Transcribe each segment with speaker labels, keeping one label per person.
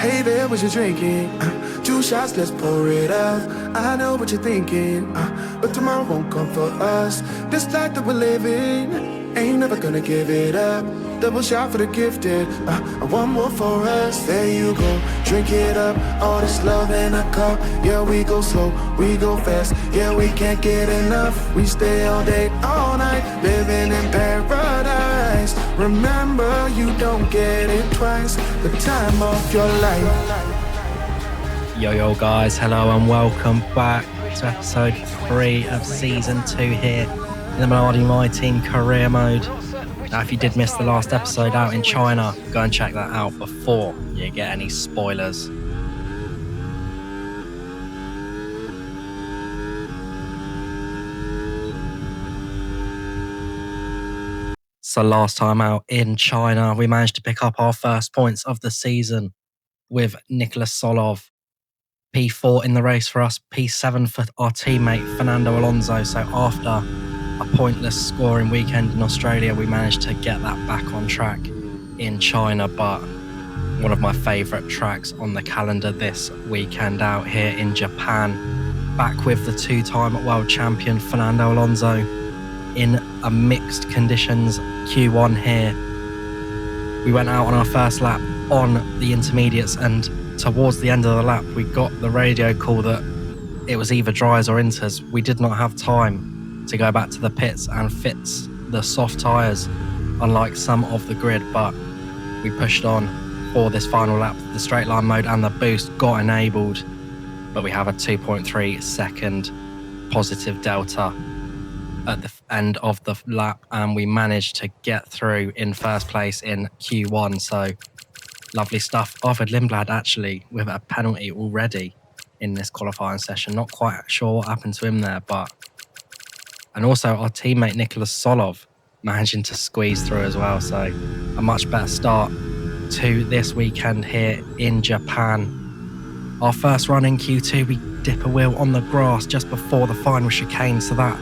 Speaker 1: Hey there, what you drinking? 2 shots, let's pour it up. I know what you're thinking, but tomorrow won't come for us. This life that we're living, ain't never gonna give it up. Double shot for the gifted, and one more for us. There you go, drink it up. All this love in a cup. Yeah, we go slow, we go fast. Yeah, we can't get enough. We stay all day, all night, living in paradise. Remember, you don't get it twice. The time of your life.
Speaker 2: Yo guys, hello and welcome back to episode 3 of season 2 here in the Minardi My Team career mode. Now if you did miss the last episode out in China, go and check that out before you get any spoilers. So last time out in China, we managed to pick up our first points of the season with Nicholas Solov. P4 in the race for us, P7 for our teammate Fernando Alonso. So after a pointless scoring weekend in Australia, we managed to get that back on track in China. But one of my favourite tracks on the calendar this weekend out here in Japan. Back with the 2-time world champion Fernando Alonso in a mixed conditions Q1 here. We went out on our first lap on the intermediates, and towards the end of the lap we got the radio call that it was either dries or inters. We did not have time to go back to the pits and fix the soft tyres, unlike some of the grid, but we pushed on for this final lap. The straight line mode and the boost got enabled, but we have a 2.3 second positive delta at the end of the lap, and we managed to get through in first place in Q1. So lovely stuff. Arvid Lindblad actually with a penalty already in this qualifying session. Not quite sure what happened to him there, but... And also our teammate Nicholas Solov managing to squeeze through as well. So a much better start to this weekend here in Japan. Our first run in Q2, we dip a wheel on the grass just before the final chicane, so that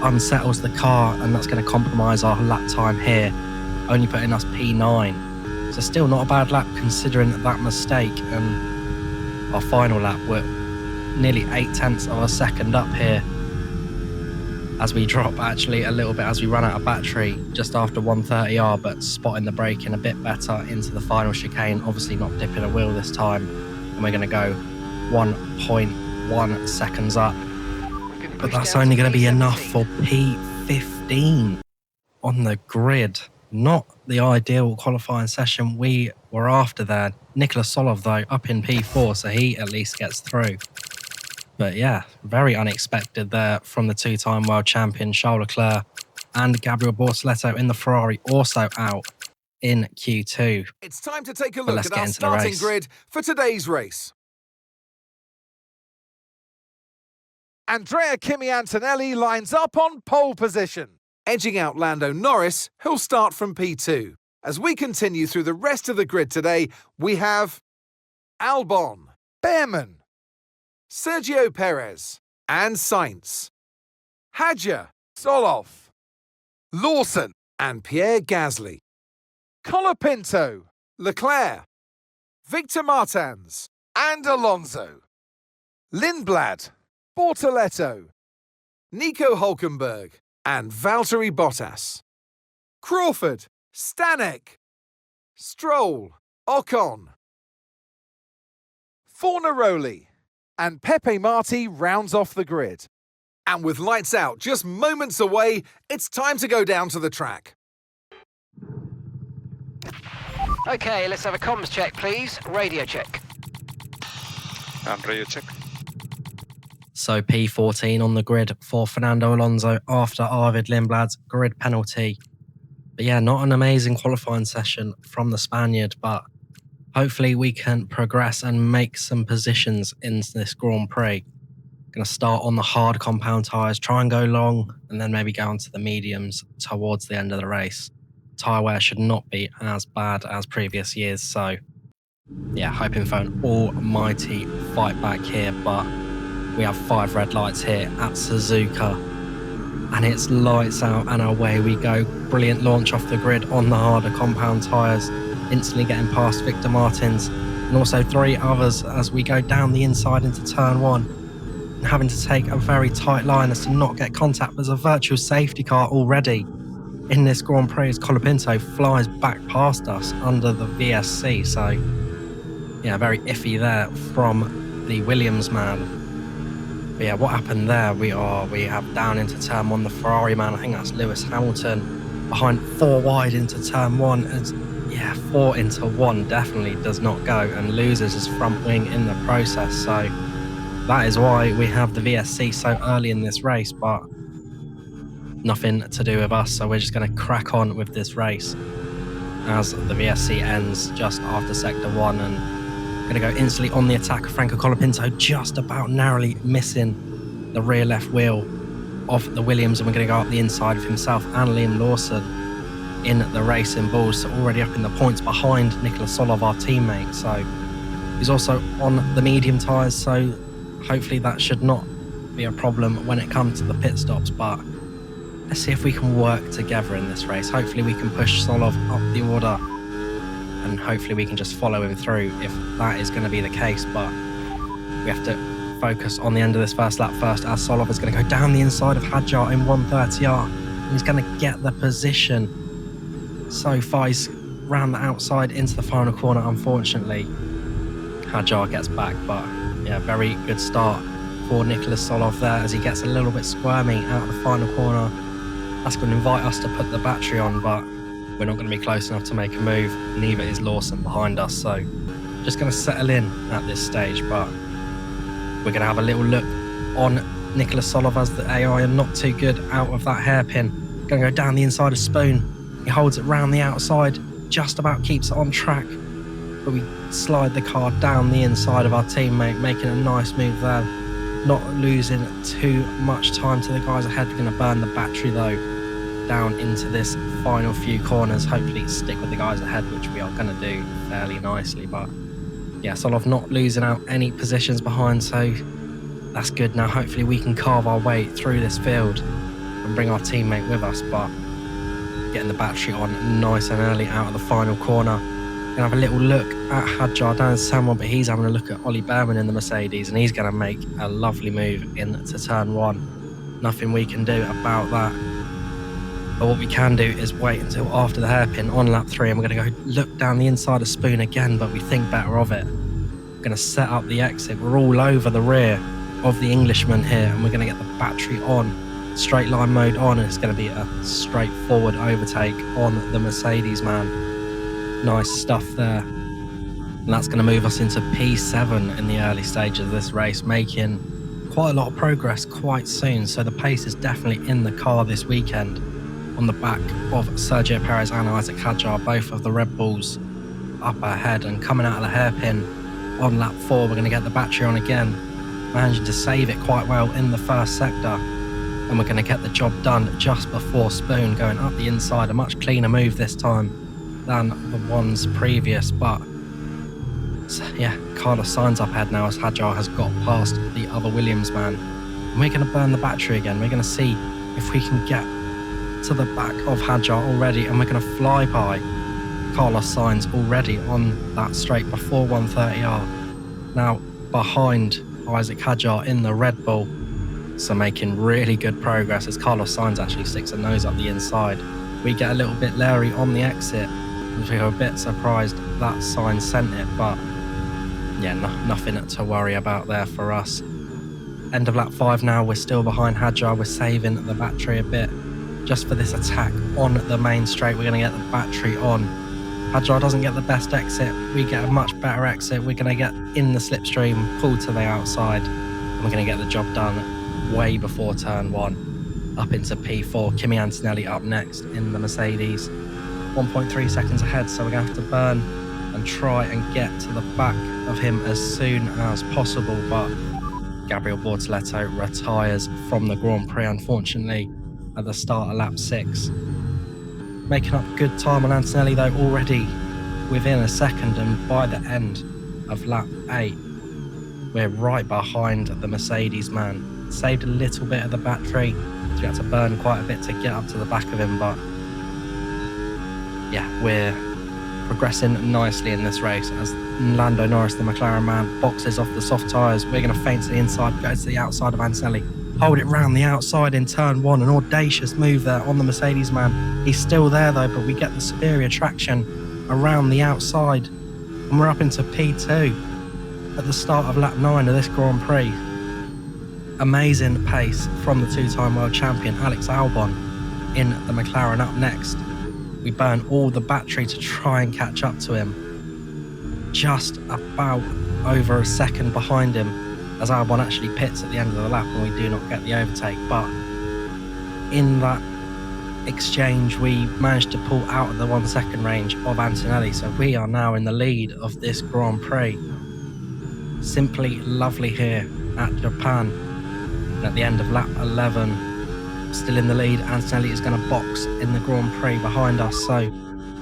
Speaker 2: unsettles the car, and that's going to compromise our lap time here, only putting us P9. So still not a bad lap considering that mistake, and our final lap we're nearly 0.8 of a second up here as we drop actually a little bit as we run out of battery just after 130R, but spotting the braking a bit better into the final chicane, obviously not dipping a wheel this time, and we're going to go 1.1 seconds up, but that's only going to be enough for P15 on the grid. Not the ideal qualifying session we were after there. Nicholas Solov, though, up in P4, so he at least gets through. But yeah, very unexpected there from the 2-time world champion Charles Leclerc, and Gabriel Bortoleto in the Ferrari also out in Q2.
Speaker 3: It's time to take a look at our starting grid for today's race. Andrea Kimi Antonelli lines up on pole position, edging out Lando Norris, who'll start from P2. As we continue through the rest of the grid today, we have Albon, Behrman, Sergio Perez, and Sainz, Hadja, Solov, Lawson, and Pierre Gasly, Colapinto, Leclerc, Victor Martins, and Alonso, Lindblad, Bortoleto, Nico Hülkenberg, and Valtteri Bottas, Crawford, Stanek, Stroll, Ocon, Fornaroli, and Pepe Marti rounds off the grid. And with lights out just moments away, it's time to go down to the track.
Speaker 4: Okay, let's have a comms check, please. Radio check.
Speaker 5: Radio check.
Speaker 2: So P14 on the grid for Fernando Alonso after Arvid Lindblad's grid penalty. But yeah, not an amazing qualifying session from the Spaniard, but hopefully we can progress and make some positions in this Grand Prix. Going to start on the hard compound tyres, try and go long, and then maybe go on to the mediums towards the end of the race. Tyre wear should not be as bad as previous years, so yeah, hoping for an almighty fight back here, but we have 5 red lights here at Suzuka, and it's lights out and away we go. Brilliant launch off the grid on the harder compound tyres, instantly getting past Victor Martins and also 3 others as we go down the inside into turn 1. And having to take a very tight line as to not get contact. There's a virtual safety car already in this Grand Prix as Colapinto flies back past us under the VSC. So, yeah, very iffy there from the Williams man. But yeah, what happened there? We have down into turn 1 the Ferrari man. I think that's Lewis Hamilton behind 4 wide into turn 1. As, yeah, 4 into 1 definitely does not go and loses his front wing in the process. So that is why we have the VSC so early in this race, but nothing to do with us. So we're just going to crack on with this race as the VSC ends just after sector 1, and going to go instantly on the attack of Franco Colapinto, just about narrowly missing the rear left wheel of the Williams, and we're going to go up the inside of himself and Liam Lawson in the Racing Bulls, so already up in the points behind Nicholas Solov, our teammate. So he's also on the medium tyres, so hopefully that should not be a problem when it comes to the pit stops. But let's see if we can work together in this race. Hopefully we can push Solov up the order, and hopefully we can just follow him through if that is going to be the case. But we have to focus on the end of this first lap first, as Solov is going to go down the inside of Hadjar in 130R. And he's going to get the position. So far he's round the outside into the final corner. Unfortunately, Hadjar gets back, but yeah, very good start for Nicholas Solov there as he gets a little bit squirmy out of the final corner. That's going to invite us to put the battery on, but we're not going to be close enough to make a move. Neither is Lawson behind us, so just going to settle in at this stage. But we're going to have a little look on Nicholas Solov as the AI are not too good out of that hairpin. Going to go down the inside of Spoon. He holds it round the outside, just about keeps it on track, but we slide the car down the inside of our teammate, making a nice move there. Not losing too much time to the guys ahead. We're going to burn the battery though down into this final few corners. Hopefully stick with the guys ahead, which we are going to do fairly nicely. But yeah, Solov not losing out any positions behind, so that's good. Now hopefully we can carve our way through this field and bring our teammate with us. But getting the battery on nice and early out of the final corner. Gonna have a little look at Hadjar down in turn 1, but he's having a look at Ollie Behrman in the Mercedes, and he's going to make a lovely move into turn 1. Nothing we can do about that. But what we can do is wait until after the hairpin on lap 3, and we're going to go look down the inside of Spoon again, but we think better of it. We're going to set up the exit. We're all over the rear of the Englishman here, and we're going to get the battery on. Straight line mode on, and it's going to be a straightforward overtake on the Mercedes man. Nice stuff there. And that's going to move us into P7 in the early stages of this race, making quite a lot of progress quite soon. So the pace is definitely in the car this weekend on the back of Sergio Perez and Isaac Hadjar, both of the Red Bulls up ahead. And coming out of the hairpin on lap 4, we're going to get the battery on again, managing to save it quite well in the first sector. And we're going to get the job done just before Spoon, going up the inside. A much cleaner move this time than the ones previous. But yeah, Carlos Sainz up ahead now as Hadjar has got past the other Williams man. And we're going to burn the battery again. We're going to see if we can get to the back of Hadjar already, and we're going to fly by Carlos Sainz already on that straight before 130R. Now behind Isaac Hadjar in the Red Bull. So making really good progress as Carlos Sainz actually sticks a nose up the inside. We get a little bit leery on the exit. We were a bit surprised that Sainz sent it, but yeah, nothing to worry about there for us. End of lap 5 now, we're still behind Hadjar. We're saving the battery a bit just for this attack on the main straight. We're going to get the battery on. Hadjar doesn't get the best exit. We get a much better exit. We're going to get in the slipstream, pull to the outside, and we're going to get the job done way before turn 1 up into P4. Kimi Antonelli up next in the Mercedes, 1.3 seconds ahead, so we're going to have to burn and try and get to the back of him as soon as possible. But Gabriel Bortoleto retires from the Grand Prix, unfortunately, at the start of lap 6. Making up good time on Antonelli though, already within a second, and by the end of lap 8 we're right behind the Mercedes man. Saved a little bit of the battery, so we had to burn quite a bit to get up to the back of him, but yeah, we're progressing nicely in this race as Lando Norris, the McLaren man, boxes off the soft tyres. We're going to feint to the inside, go to the outside of Antonelli, hold it round the outside in turn one. An audacious move there on the Mercedes man. He's still there though, but we get the superior traction around the outside, and we're up into P2 at the start of lap 9 of this Grand Prix. Amazing pace from the two-time world champion Alex Albon in the McLaren up next. We burn all the battery to try and catch up to him. Just about over a second behind him as Albon actually pits at the end of the lap and we do not get the overtake. But in that exchange, we managed to pull out of the 1 second range of Antonelli. So we are now in the lead of this Grand Prix. Simply lovely here at Japan. And at the end of lap 11, still in the lead, Antonelli is going to box in the Grand Prix behind us, so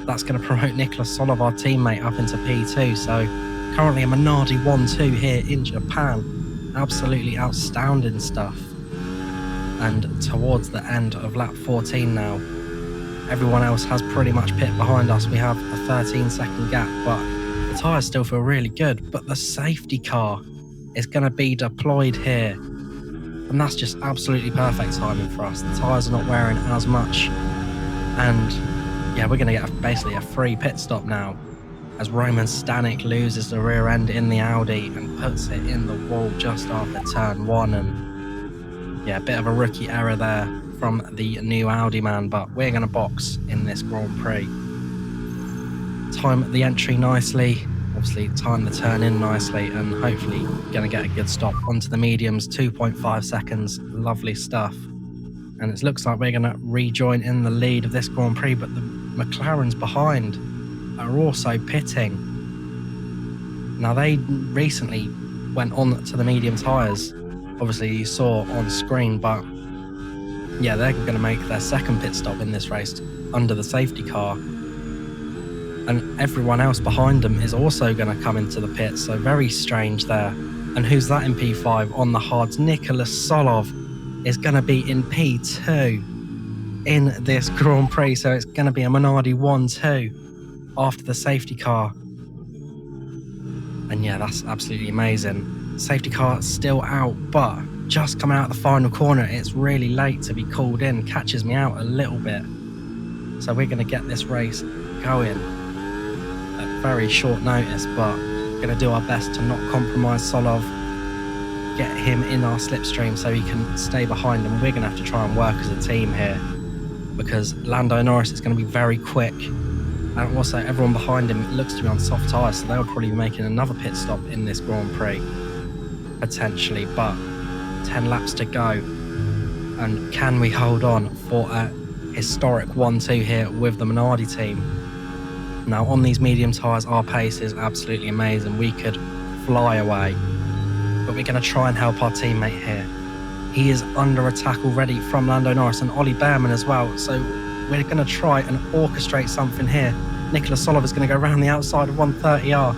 Speaker 2: that's going to promote Nicholas Solov, our teammate, up into P2. So currently a Minardi 1-2 here in Japan. Absolutely outstanding stuff. And towards the end of lap 14 now, everyone else has pretty much pit behind us. We have a 13-second gap, but the tyres still feel really good. But the safety car is going to be deployed here. And that's just absolutely perfect timing for us. The tyres are not wearing as much. And yeah, we're going to get basically a free pit stop now as Roman Stanek loses the rear end in the Audi and puts it in the wall just after turn 1. And yeah, a bit of a rookie error there from the new Audi man, but we're going to box in this Grand Prix. Time the entry nicely. Obviously time the turn in nicely and hopefully going to get a good stop onto the mediums. 2.5 seconds, lovely stuff. And it looks like we're going to rejoin in the lead of this Grand Prix, but the McLarens behind are also pitting. Now they recently went on to the medium tyres, obviously you saw on screen, but yeah, they're going to make their second pit stop in this race under the safety car. And everyone else behind them is also going to come into the pit, so very strange there. And who's that in P5 on the hards? Nicholas Solov is going to be in P2 in this Grand Prix, so it's going to be a Minardi 1-2 after the safety car. And yeah, that's absolutely amazing. Safety car still out, but just coming out of the final corner, it's really late to be called in. Catches me out a little bit. So we're going to get this race going at very short notice, but we're going to do our best to not compromise Solov, get him in our slipstream so he can stay behind, and we're going to have to try and work as a team here because Lando Norris is going to be very quick, and also everyone behind him looks to be on soft tyres, so they'll probably be making another pit stop in this Grand Prix potentially. But 10 laps to go, and can we hold on for a historic 1-2 here with the Minardi team? Now on these medium tyres, our pace is absolutely amazing. We could fly away, but we're going to try and help our teammate here. He is under attack already from Lando Norris and Ollie Behrman as well, so we're going to try and orchestrate something here. Nicholas Solov is going to go around the outside of 130R,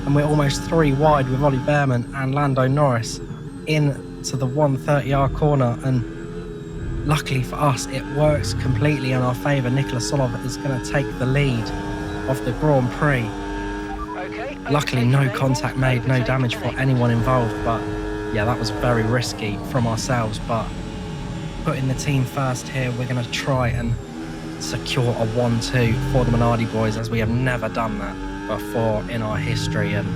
Speaker 2: and we're almost 3 wide with Ollie Behrman and Lando Norris into the 130R corner, and luckily for us it works completely in our favour. Nicholas Solov is going to take the lead of the Grand Prix. Luckily no contact made, no damage for anyone involved, but yeah, that was very risky from ourselves. But putting the team first here, we're going to try and secure a 1-2 for the Minardi boys, as we have never done that before in our history. And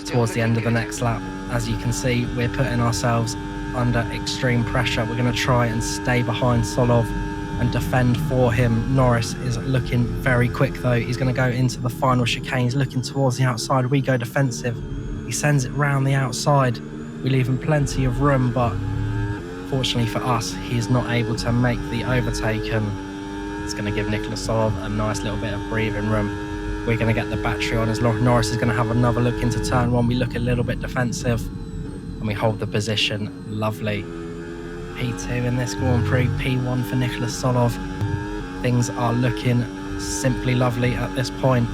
Speaker 2: towards the end of the next lap, as you can see, we're putting ourselves under extreme pressure. We're going to try and stay behind Solov and defend for him. Norris is looking very quick though. He's going to go into the final chicane. He's looking towards the outside. We go defensive. He sends it round the outside. We leave him plenty of room, but fortunately for us, he's not able to make the overtake, and it's going to give Nicholas Solov a nice little bit of breathing room. We're going to get the battery on as Norris is going to have another look into turn 1. We look a little bit defensive and we hold the position. Lovely. P2 in this Grand Prix, P1 for Nicholas Solov. Things are looking simply lovely at this point.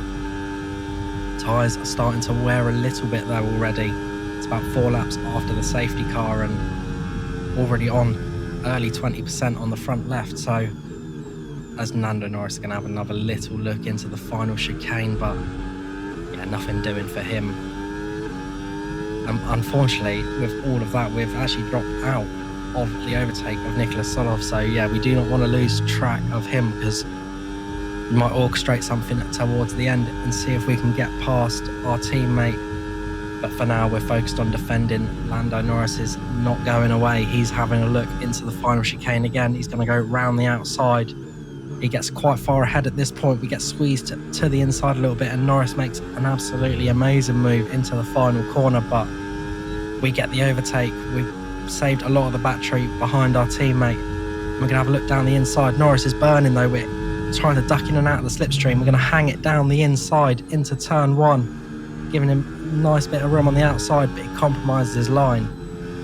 Speaker 2: Tyres are starting to wear a little bit though already. It's about 4 laps after the safety car and already on early 20% on the front left, so as Lando Norris is going to have another little look into the final chicane, but yeah, nothing doing for him. Unfortunately, with all of that, we've actually dropped out of the overtake of Nicholas Solov. So yeah, we do not want to lose track of him, because we might orchestrate something towards the end and see if we can get past our teammate. But for now, we're focused on defending. Lando Norris is not going away. He's having a look into the final chicane again. He's going to go round the outside. He gets quite far ahead at this point. We get squeezed to the inside a little bit, and Norris makes an absolutely amazing move into the final corner, but we get the overtake. We've saved a lot of the battery behind our teammate. We're going to have a look down the inside. Norris is burning though. We're trying to duck in and out of the slipstream. We're going to hang it down the inside into turn one, giving him a nice bit of room on the outside, but he compromises his line.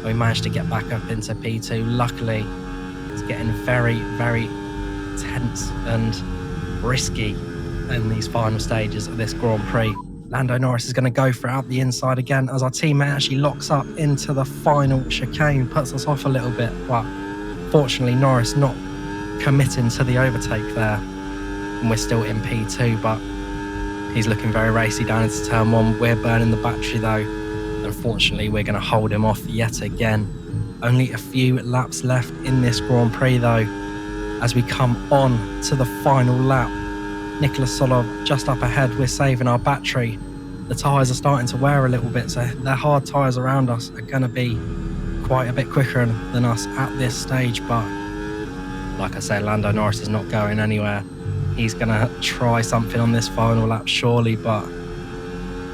Speaker 2: We managed to get back up into P2. Luckily, it's getting very, very tense and risky in these final stages of this Grand Prix. Lando Norris is going to go for it out the inside again as our teammate actually locks up into the final chicane, puts us off a little bit, but fortunately Norris not committing to the overtake there, and we're still in P2, but he's looking very racy down into turn one. We're burning the battery though. Unfortunately, we're going to hold him off yet again. Only a few laps left in this Grand Prix though, as we come on to the final lap. Nicholas Solov just up ahead. We're saving our battery. The tyres are starting to wear a little bit, so their hard tyres around us are going to be quite a bit quicker than us at this stage. But like I said, Lando Norris is not going anywhere. He's going to try something on this final lap surely, but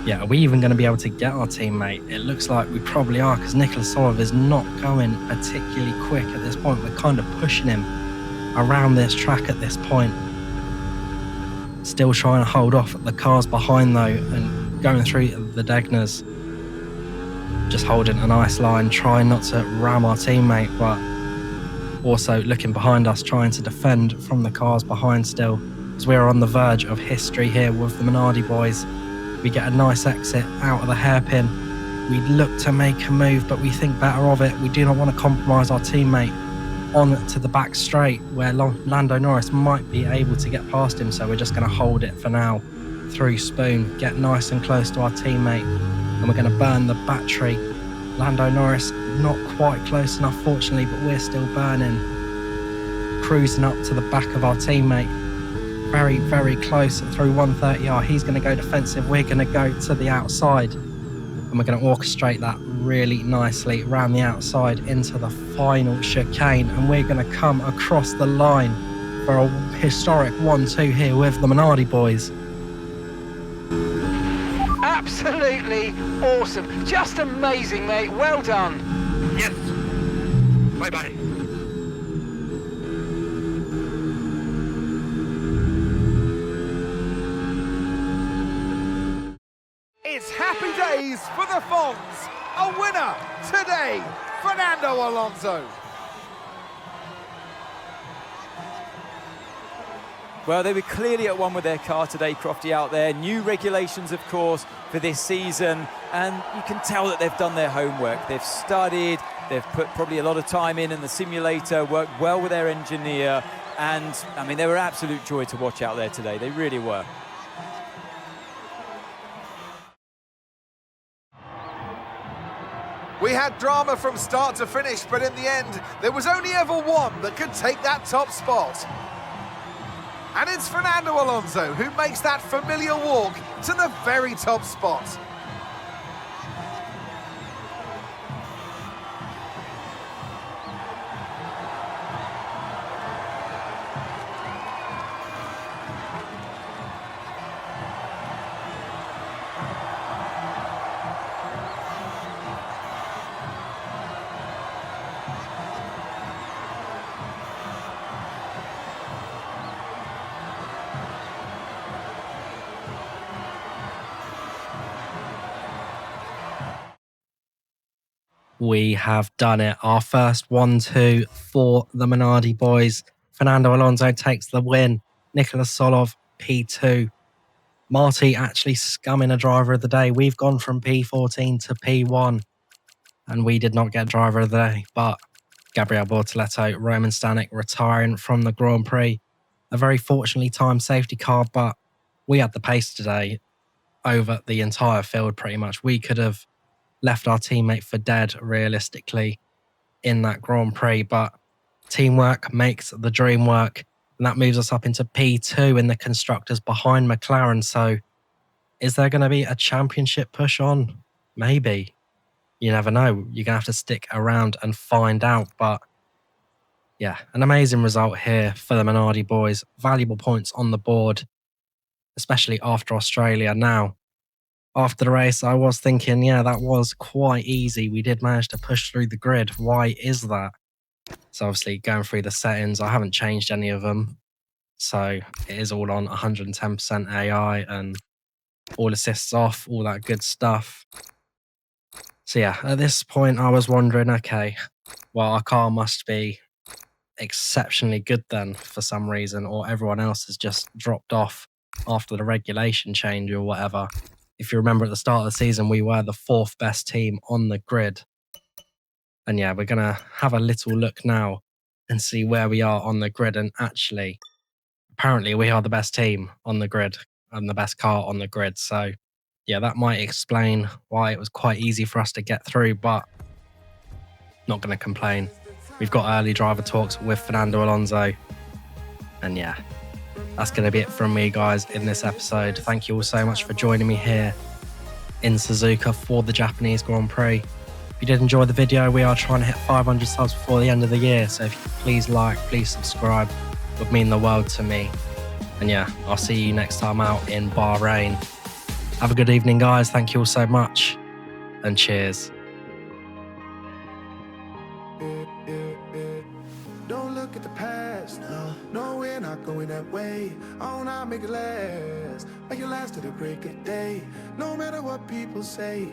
Speaker 2: yeah, are we even going to be able to get our teammate? It looks like we probably are, because Nicholas Solov is not going particularly quick at this point. We're kind of pushing him around this track at this point. Still trying to hold off the cars behind though, and going through the Degners. Just holding a nice line, trying not to ram our teammate, but also looking behind us, trying to defend from the cars behind still, as we're on the verge of history here with the Minardi boys. We get a nice exit out of the hairpin. We look to make a move, but we think better of it. We do not want to compromise our teammate on to the back straight, where Lando Norris might be able to get past him, so we're just going to hold it for now through Spoon, get nice and close to our teammate, and we're going to burn the battery. Lando Norris not quite close enough fortunately, but we're still burning, cruising up to the back of our teammate, very, very close through 130R. He's going to go defensive, we're going to go to the outside, and we're going to orchestrate that really nicely around the outside into the final chicane, and we're going to come across the line for a historic 1-2 here with the Minardi boys.
Speaker 4: Absolutely awesome. Just amazing, mate. Well done.
Speaker 5: Yes. Bye-bye.
Speaker 3: It's happy days for the Fonz. A winner today, Fernando Alonso.
Speaker 6: Well, they were clearly at one with their car today, Crofty, out there. New regulations, of course, for this season. And you can tell that they've done their homework. They've studied, they've put probably a lot of time in the simulator, worked well with their engineer. And, I mean, they were absolute joy to watch out there today. They really were.
Speaker 3: We had drama from start to finish, but in the end, there was only ever one that could take that top spot. And it's Fernando Alonso who makes that familiar walk to the very top spot.
Speaker 2: We have done it. Our first 1-2 for the Minardi boys. Fernando Alonso takes the win. Nicholas Solov, P2. Marty actually scumming a driver of the day. We've gone from P14 to P1, and we did not get driver of the day. But Gabriel Bortoleto, Roman Stanek retiring from the Grand Prix. a very fortunately timed safety car, but we had the pace today over the entire field pretty much. We could have left our teammate for dead realistically in that Grand Prix, but teamwork makes the dream work. And that moves us up into P2 in the constructors behind McLaren. So is there going to be a championship push on? Maybe. You never know. You're going to have to stick around and find out. But yeah, an amazing result here for the Minardi boys. Valuable points on the board, especially after Australia. Now, after the race, I was thinking, yeah, that was quite easy. We did manage to push through the grid. Why is that? So obviously going through the settings, I haven't changed any of them. So it is all on 110% AI and all assists off, all that good stuff. So yeah, at this point I was wondering, okay, well, our car must be exceptionally good then for some reason, or everyone else has just dropped off after the regulation change or whatever. If you remember at the start of the season, we were the 4th best team on the grid. And yeah, we're going to have a little look now and see where we are on the grid. And actually, apparently we are the best team on the grid and the best car on the grid. So yeah, that might explain why it was quite easy for us to get through, but not going to complain. We've got early driver talks with Fernando Alonso. And yeah, that's going to be it from me, guys, in this episode. Thank you all so much for joining me here in Suzuka for the Japanese Grand Prix. If you did enjoy the video, we are trying to hit 500 subs before the end of the year. So if you could please like, please subscribe, it would mean the world to me. And yeah, I'll see you next time out in Bahrain. Have a good evening, guys. Thank you all so much. And cheers.
Speaker 1: Don't look at the past, no, we're not going that way. Oh, now make it last to the break of day. No matter what people say.